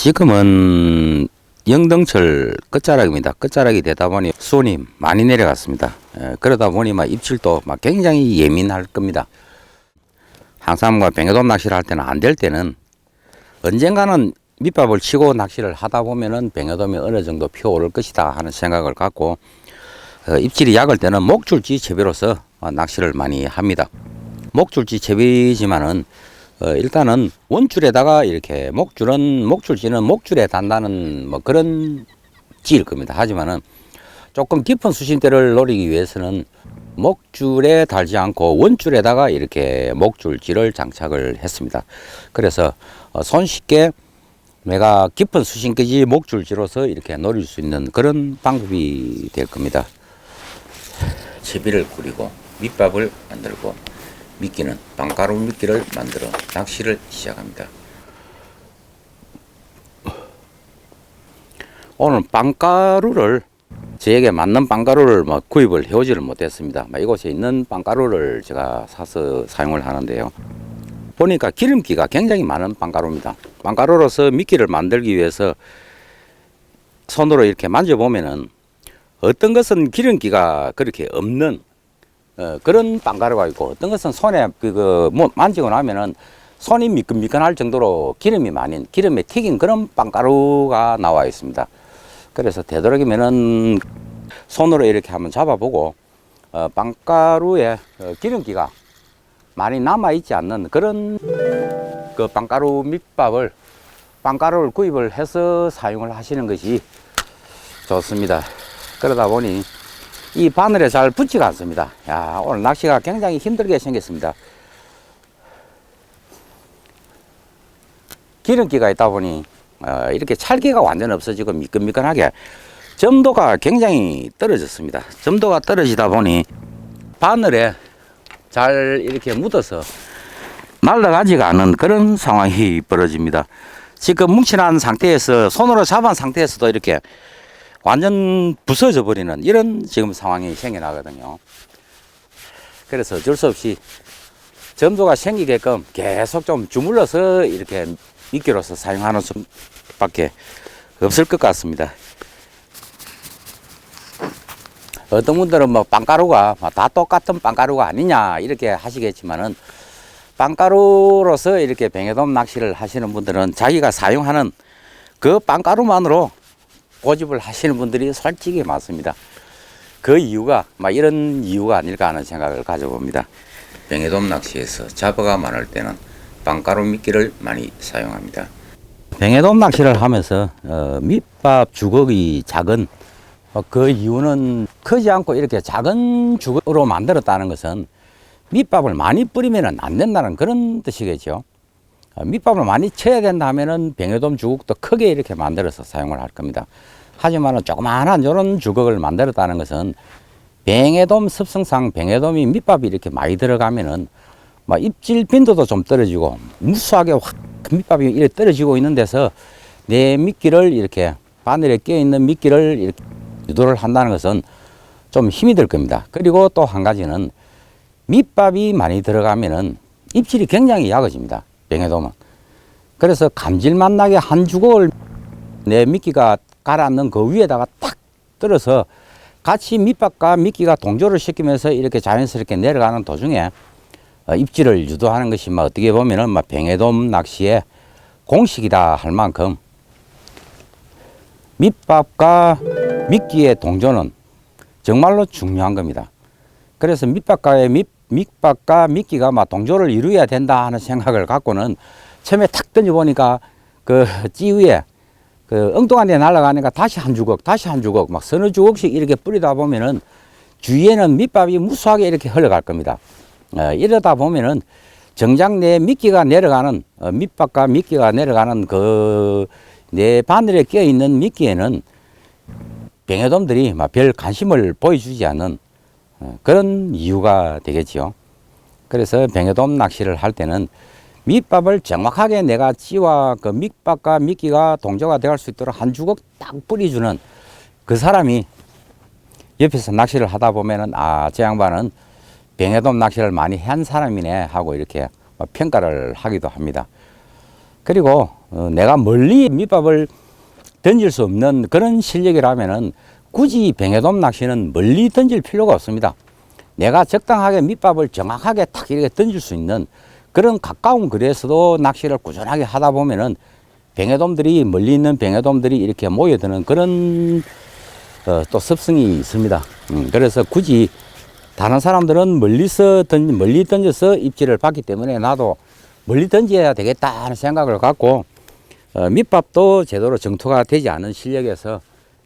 지금은 영등철 끝자락입니다. 끝자락이 되다 보니 수온이 많이 내려갔습니다. 그러다 보니 입질도 굉장히 예민할 겁니다. 항상과 뱅에돔 낚시를 할 때는 안 될 때는 언젠가는 밑밥을 치고 낚시를 하다 보면은 뱅에돔이 어느 정도 피어오를 것이다 하는 생각을 갖고 입질이 약할 때는 목줄지 채비로서 낚시를 많이 합니다. 목줄지 채비지만은 일단은 원줄에다가 이렇게 목줄지는 목줄에 단다는 그런 찌일 겁니다. 하지만은 조금 깊은 수심대를 노리기 위해서는 목줄에 달지 않고 원줄에다가 이렇게 목줄지를 장착을 했습니다. 그래서 손쉽게 내가 깊은 수심까지 목줄지로서 이렇게 노릴 수 있는 그런 방법이 될 겁니다. 채비를 꾸리고 밑밥을 만들고 미끼는 빵가루 미끼를 만들어 낚시를 시작합니다. 오늘 빵가루를 저에게 맞는 빵가루를 구입을 해오지를 못했습니다. 이곳에 있는 빵가루를 제가 사서 사용을 하는데요. 보니까 기름기가 굉장히 많은 빵가루입니다. 빵가루로서 미끼를 만들기 위해서 손으로 이렇게 만져보면은 어떤 것은 기름기가 그렇게 없는 그런 빵가루가 있고, 어떤 것은 손에 만지고 나면은 손이 미끈미끈할 정도로 기름에 튀긴 그런 빵가루가 나와 있습니다. 그래서 되도록이면은 손으로 이렇게 한번 잡아보고 빵가루에 기름기가 많이 남아 있지 않는 그런 빵가루 밑밥을 빵가루를 구입을 해서 사용을 하시는 것이 좋습니다. 그러다 보니 이 바늘에 잘 붙지가 않습니다. 야, 오늘 낚시가 굉장히 힘들게 생겼습니다. 기름기가 있다 보니 이렇게 찰기가 완전 없어지고 미끈미끈하게 점도가 굉장히 떨어졌습니다. 점도가 떨어지다 보니 바늘에 잘 이렇게 묻어서 날아가지가 않는 그런 상황이 벌어집니다. 지금 뭉친한 상태에서 손으로 잡은 상태에서도 이렇게 완전 부서져 버리는 이런 지금 상황이 생겨나거든요. 그래서 어쩔 수 없이 점도가 생기게끔 계속 좀 주물러서 이렇게 미끼로서 사용하는 수밖에 없을 것 같습니다. 어떤 분들은 빵가루가 다 똑같은 빵가루가 아니냐 이렇게 하시겠지만은, 빵가루로서 이렇게 뱅에돔 낚시를 하시는 분들은 자기가 사용하는 그 빵가루만으로 고집을 하시는 분들이 솔직히 많습니다. 그 이유가 이런 이유가 아닐까 하는 생각을 가져봅니다. 뱅에돔 낚시에서 잡어가 많을 때는 빵가루 미끼를 많이 사용합니다. 뱅에돔 낚시를 하면서 밑밥 주걱이 작은 그 이유는, 크지 않고 이렇게 작은 주걱으로 만들었다는 것은 밑밥을 많이 뿌리면 안 된다는 그런 뜻이겠죠. 밑밥을 많이 쳐야 된다 하면은 뱅에돔 주걱도 크게 이렇게 만들어서 사용을 할 겁니다. 하지만 조그마한 이런 주걱을 만들었다는 것은 뱅에돔 습성상 뱅에돔이 밑밥이 이렇게 많이 들어가면은 입질 빈도도 좀 떨어지고 무수하게 확 밑밥이 이렇게 떨어지고 있는 데서 내 미끼를 이렇게 바늘에 끼어 있는 미끼를 이렇게 유도를 한다는 것은 좀 힘이 들 겁니다. 그리고 또 한 가지는 밑밥이 많이 들어가면은 입질이 굉장히 약해집니다. 뱅에돔은. 그래서 감질맛 나게 한 주걱을 내 미끼가 가라앉는 그 위에다가 딱 떨어서 같이 밑밥과 미끼가 동조를 시키면서 이렇게 자연스럽게 내려가는 도중에 입질을 유도하는 것이 어떻게 보면은 뱅에돔 낚시의 공식이다 할 만큼 밑밥과 미끼의 동조는 정말로 중요한 겁니다. 그래서 밑밥과 미끼가 동조를 이루어야 된다 하는 생각을 갖고는 처음에 탁 던져보니까 찌 위에 엉뚱한 데 날아가니까 다시 한 주걱 서너 주걱씩 이렇게 뿌리다 보면은 주위에는 밑밥이 무수하게 이렇게 흘러갈 겁니다. 이러다 보면은 정작 내 미끼가 내려가는 밑밥과 미끼가 내려가는 내 바늘에 끼어 있는 미끼에는 뱅에돔들이 별 관심을 보여주지 않는 그런 이유가 되겠지요. 그래서 뱅에돔 낚시를 할 때는 밑밥을 정확하게 내가 찌와 밑밥과 미끼가 동조가 되어 수 있도록 한 주걱 딱 뿌려주는 그 사람이 옆에서 낚시를 하다 보면은 저 양반은 뱅에돔 낚시를 많이 한 사람이네 하고 이렇게 평가를 하기도 합니다. 그리고 내가 멀리 밑밥을 던질 수 없는 그런 실력이라면은 굳이 뱅에돔 낚시는 멀리 던질 필요가 없습니다. 내가 적당하게 밑밥을 정확하게 탁 이렇게 던질 수 있는 그런 가까운 거리에서도 낚시를 꾸준하게 하다 보면은 뱅에돔들이 멀리 있는 뱅에돔들이 이렇게 모여드는 그런 또 습성이 있습니다. 그래서 굳이 다른 사람들은 멀리 던져서 입질을 받기 때문에 나도 멀리 던져야 되겠다 하는 생각을 갖고 밑밥도 제대로 정토가 되지 않은 실력에서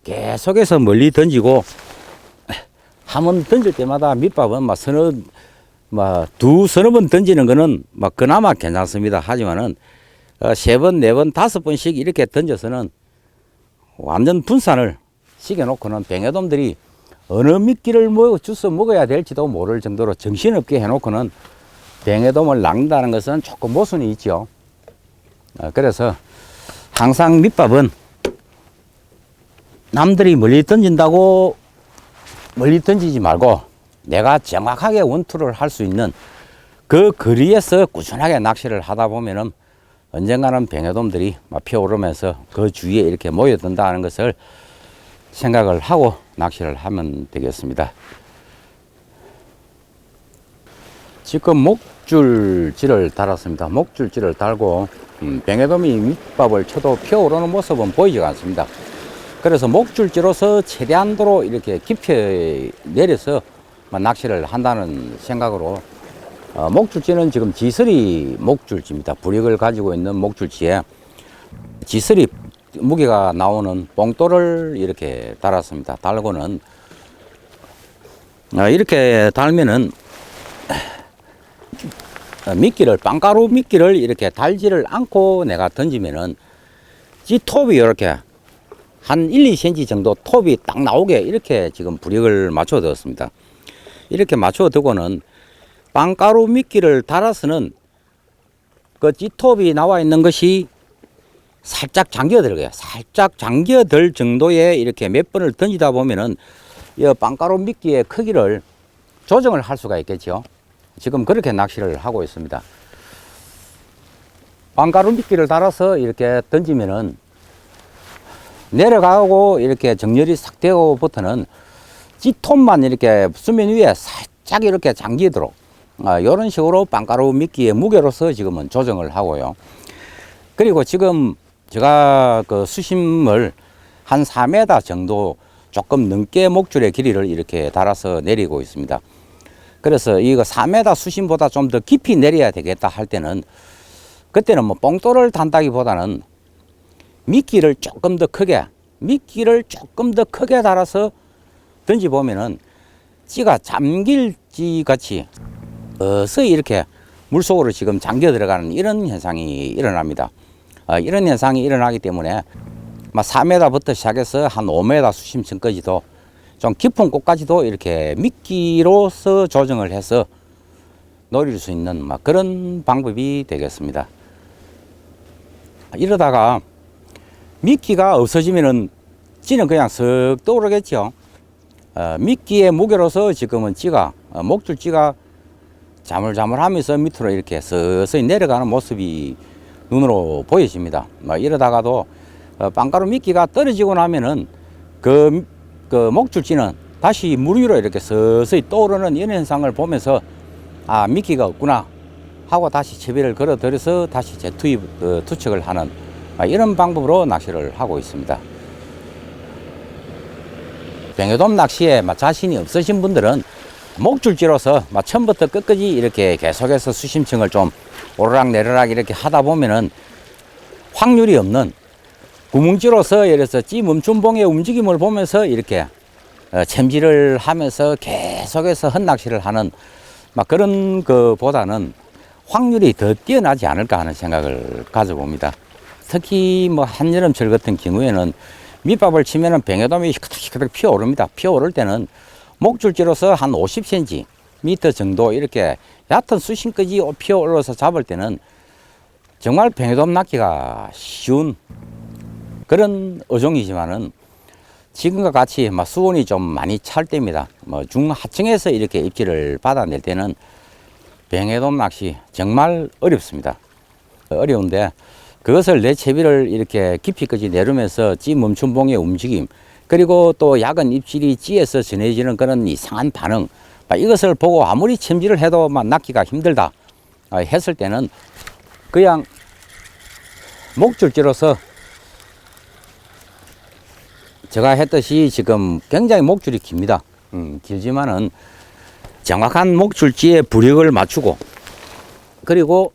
계속해서 멀리 던지고 한 번 던질 때마다 밑밥은 막 서너 번 던지는 거는 막 그나마 괜찮습니다. 하지만은 세 번, 네 번, 다섯 번씩 이렇게 던져서는 완전 분산을 시켜놓고는 뱅에돔들이 어느 미끼를 주워 먹어야 될지도 모를 정도로 정신없게 해놓고는 뱅에돔을 낚는다는 것은 조금 모순이 있죠. 그래서 항상 밑밥은 남들이 멀리 던진다고 멀리 던지지 말고 내가 정확하게 원투를 할 수 있는 그 거리에서 꾸준하게 낚시를 하다 보면은 언젠가는 뱅에돔들이 막 피어오르면서 그 주위에 이렇게 모여든다는 것을 생각을 하고 낚시를 하면 되겠습니다. 지금 목줄지를 달았습니다. 목줄지를 달고 뱅에돔이 밑밥을 쳐도 피어오르는 모습은 보이지 않습니다. 그래서 목줄지로서 최대한도로 이렇게 깊이 내려서 낚시를 한다는 생각으로 목줄지는 지금 지스리 목줄지입니다. 부력을 가지고 있는 목줄지에 지스리 무게가 나오는 봉돌을 이렇게 달았습니다. 달고는 이렇게 달면은 미끼를 빵가루 미끼를 이렇게 달지를 않고 내가 던지면은 톱이 이렇게 한 1, 2cm 정도 톱이 딱 나오게 이렇게 지금 부력을 맞춰 두었습니다. 이렇게 맞춰 두고는 빵가루 미끼를 달아서는 그 찌톱이 나와 있는 것이 살짝 잠겨들어요. 살짝 잠겨들 정도에 이렇게 몇 번을 던지다 보면은 이 빵가루 미끼의 크기를 조정을 할 수가 있겠죠. 지금 그렇게 낚시를 하고 있습니다. 빵가루 미끼를 달아서 이렇게 던지면은 내려가고 이렇게 정렬이 싹 되고부터는 찌톱만 이렇게 수면 위에 살짝 이렇게 잠기도록 이런 식으로 빵가루 미끼의 무게로서 지금은 조정을 하고요. 그리고 지금 제가 그 수심을 한 4m 정도 조금 넘게 목줄의 길이를 이렇게 달아서 내리고 있습니다. 그래서 이거 4m 수심보다 좀 더 깊이 내려야 되겠다 할 때는 그때는 뭐 뽕돌을 단다기보다는 미끼를 조금 더 크게 달아서 던지보면은 찌가 잠길 찌 같이 서서히 이렇게 물속으로 지금 잠겨 들어가는 이런 현상이 일어납니다. 이런 현상이 일어나기 때문에 4m부터 시작해서 한 5m 수심층까지도 좀 깊은 곳까지도 이렇게 미끼로서 조정을 해서 노릴 수 있는 그런 방법이 되겠습니다. 이러다가 미끼가 없어지면은 찌는 그냥 쓱 떠오르겠죠. 미끼의 무게로서 지금은 찌가 목줄찌가 자물자물하면서 밑으로 이렇게 서서히 내려가는 모습이 눈으로 보여집니다. 이러다가도 빵가루 미끼가 떨어지고 나면은 그 목줄찌는 다시 물 위로 이렇게 서서히 떠오르는 이런 현상을 보면서 미끼가 없구나 하고 다시 채비를 걸어들여서 다시 재투입 투척을 하는 이런 방법으로 낚시를 하고 있습니다. 뱅에돔 낚시에 자신이 없으신 분들은 목줄지로서 처음부터 끝까지 이렇게 계속해서 수심층을 좀 오르락내리락 이렇게 하다 보면은 확률이 없는 구멍지로서 예를 들어서 찌 멈춤봉의 움직임을 보면서 이렇게 챔질을 하면서 계속해서 헛낚시를 하는 그런 것보다는 확률이 더 뛰어나지 않을까 하는 생각을 가져봅니다. 특히 한여름철 같은 경우에는 밑밥을 치면은 뱅에돔이 시커덕시커덕 피어오릅니다. 피어오를 때는 목줄지로서 한 50cm 정도 이렇게 얕은 수심까지 피어올라서 잡을 때는 정말 뱅에돔 낚기가 쉬운 그런 어종이지만은 지금과 같이 수온이 좀 많이 찰 때입니다. 중하층에서 이렇게 입질을 받아낼 때는 뱅에돔 낚시 정말 어렵습니다. 어려운데 그것을 내 채비를 이렇게 깊이까지 내리면서 찌 멈춤봉의 움직임, 그리고 또 약은 입질이 찌에서 전해지는 그런 이상한 반응, 이것을 보고 아무리 챔질을 해도 막 낚기가 힘들다 했을 때는 그냥 목줄지로서 제가 했듯이 지금 굉장히 목줄이 깁니다. 길지만은 정확한 목줄지에 부력을 맞추고, 그리고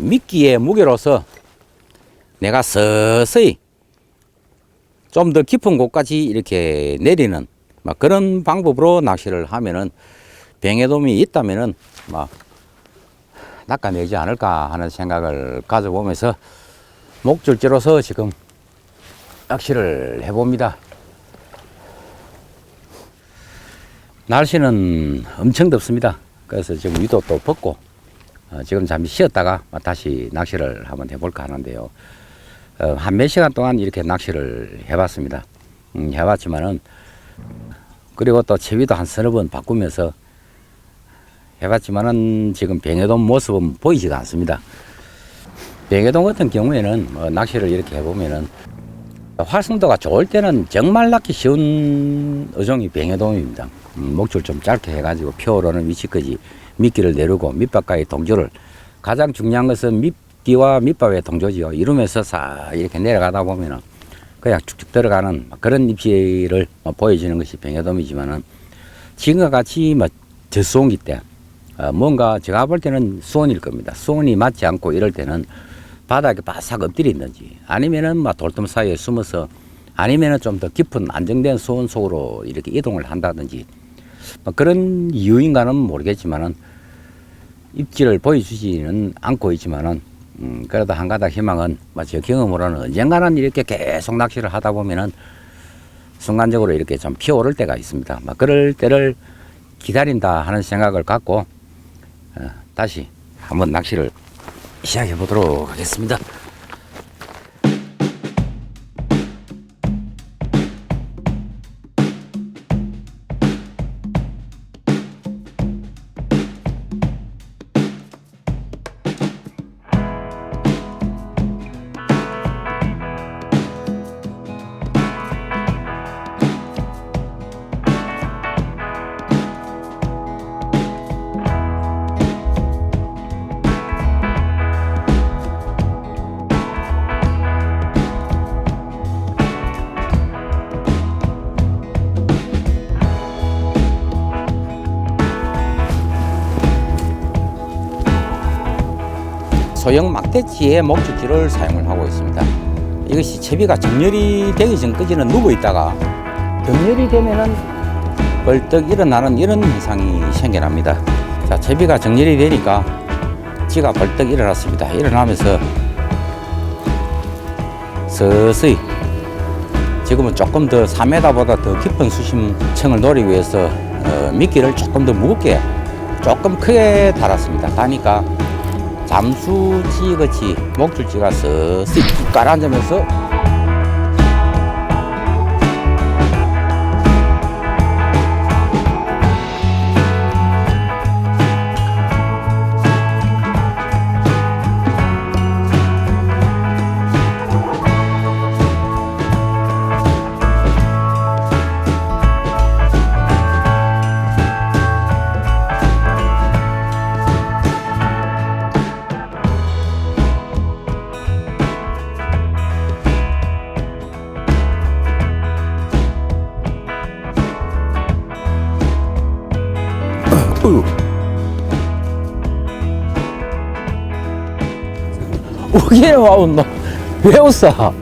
미끼의 무게로서 내가 서서히 좀 더 깊은 곳까지 이렇게 내리는 막 그런 방법으로 낚시를 하면은 병해돔이 있다면은 막 낚아내지 않을까 하는 생각을 가져보면서 목줄지로서 지금 낚시를 해봅니다. 날씨는 엄청 덥습니다. 그래서 지금 위도 또 벗고 지금 잠시 쉬었다가 다시 낚시를 한번 해볼까 하는데요. 한 몇 시간 동안 이렇게 낚시를 해봤습니다. 해봤지만은, 그리고 또 채비도 한 서너 번 바꾸면서 해봤지만은 지금 병해돔 모습은 보이지가 않습니다. 병해돔 같은 경우에는 낚시를 이렇게 해보면은 활성도가 좋을 때는 정말 낚기 쉬운 어종이 병해돔입니다. 목줄 좀 짧게 해가지고 표오르는 위치까지 미끼를 내리고 밑밥과의 동조를, 가장 중요한 것은 미끼와 밑밥의 동조지요. 이러면서 싹 이렇게 내려가다 보면은 그냥 쭉쭉 들어가는 그런 입질을 보여주는 것이 병해돔이지만은, 지금과 같이 젖수온기 때 뭔가 제가 볼 때는 수온일 겁니다. 수온이 맞지 않고 이럴 때는 바닥에 바싹 엎드려 있는지, 아니면은 돌돔 사이에 숨어서, 아니면은 좀 더 깊은 안정된 수온 속으로 이렇게 이동을 한다든지 그런 이유인가는 모르겠지만은 입질을 보여주지는 않고 있지만은 그래도 한 가닥 희망은 제 경험으로는 언젠가는 이렇게 계속 낚시를 하다 보면은 순간적으로 이렇게 좀 피어오를 때가 있습니다. 그럴 때를 기다린다 하는 생각을 갖고 다시 한번 낚시를 시작해 보도록 하겠습니다. 소형 막대치의 목줄기를 사용을 하고 있습니다. 이것이 채비가 정렬이 되기 전까지는 누워 있다가 정렬이 되면은 벌떡 일어나는 이런 현상이 생겨납니다. 자, 채비가 정렬이 되니까 지가 벌떡 일어났습니다. 일어나면서 서서히, 지금은 조금 더 4m보다 더 깊은 수심층을 노리기 위해서 미끼를 조금 더 무겁게, 조금 크게 달았습니다. 다니까 잠수지 같이 목줄지가 서서히 쭉 가라앉으면서 우기는 와운노 왜 웃어?